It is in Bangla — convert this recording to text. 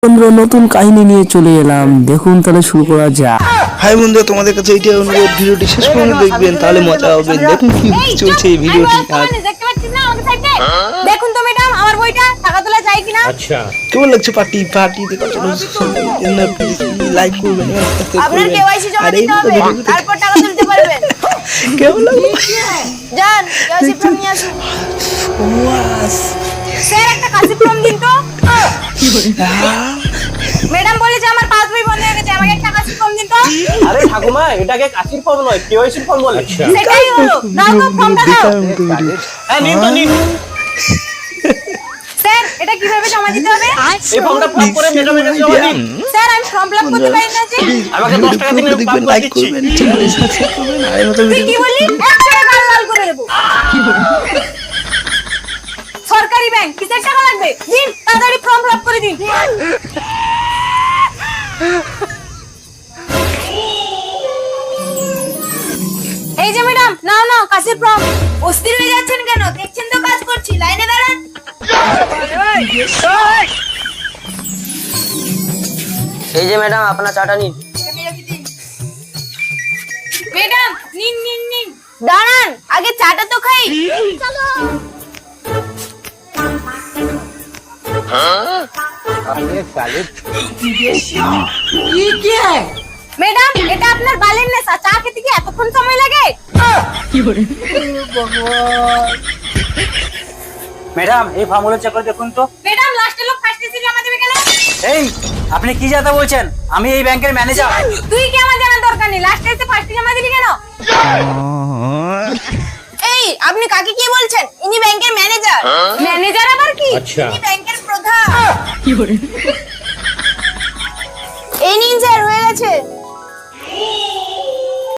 বন্ধুরা নতুন কাহিনী নিয়ে চলে এলাম, দেখুন তাহলে শুরু করা যাক। হাই বন্ধুরা, তোমাদের কাছে এইটা অনুরোধ, ভিডিওটি শেষ পর্যন্ত দেখবেন, তাহলে মজা হবে। দেখুন কি চলছে এই ভিডিওটি। আর দেখুন তো ম্যাডাম, আমার বইটা টাকা তোলা যায় কিনা। আচ্ছা, কেমন লাগছে পার্টি দেখার জন্য? লাইক করবেন, আপনার কেওয়াইসি জমা দিতে হবে, তারপর টাকা তুলতে পারবেন। কেমন লাগলো? যান কেওয়াইসি ফর্ম নিয়ে আসুন। স্যার একটা কাশি ফর্ম দিন তো। ম্যাডাম বলেছে আমার পাসবই বন্ধ হয়ে গেছে, আমাকে একটা কাশি ফর্ম দিন তো। আরে ঠাকুমা, এটাকে কাশির ফর্ম নয়, কেওয়াইসির ফর্ম বলে। সেটাই হলো, দাও তো ফর্মটা দাও। হ্যাঁ, নিন তো নিন। স্যার এটা কিভাবে জমা দিতে হবে? এই ফর্মটা ফিল করে ম্যাডামের কাছে জমা দিন। স্যার আমি ফর্ম ফিল আপ করতে পারি না যে। আমাকে 10 টাকা দিন, আমি দেখবেন, পাস লাইক দিচ্ছি। করবেন, চ্যানেলটি সাবস্ক্রাইব করবেন। আর এই মতো তুই ভিডিও কি বললি? 1 টাকা লাল করে দেব। সরকারি ব্যাংক, কিসের টাকা লাগবে? দিন তাড়াতাড়ি ফর্ম ফিল আপ করে দিন। এই যে ম্যাডাম, নাও নাও কাশির ফর্ম। অস্থির হয়ে যাচ্ছেন কেন? দেখছেন তো কাজ করছি, লাইনে দাঁড়ান। এই যে ম্যাডাম, আপনার চাটা নিন। ম্যাডাম নিন নিন নিন। দাঁড়ান, আগে চাটা তো খাই। ম্যাডাম এটা আপনার বালের নেশা, চা খেতে কি এতক্ষণ সময় লাগে? ম্যাডাম এই ফর্মগুলো চেক করে দেখুন তো। ম্যাডাম লাস্টে লোক ফার্স্ট এসে জমা দেবে গেলে। এই আপনি কি যাতা বলছেন? আমি এই ব্যাংকের ম্যানেজার। তুই কি আমার জানার দরকার নেই, লাস্টে এসে ফার্স্ট জমা দিলি কেন? এই আপনি কাকে কি বলছেন? ইনি ব্যাংকের ম্যানেজার। ম্যানেজার আবার কি? আচ্ছা। ইনি ব্যাংকের প্রধান। এই নিন স্যার, হয়ে গেছে।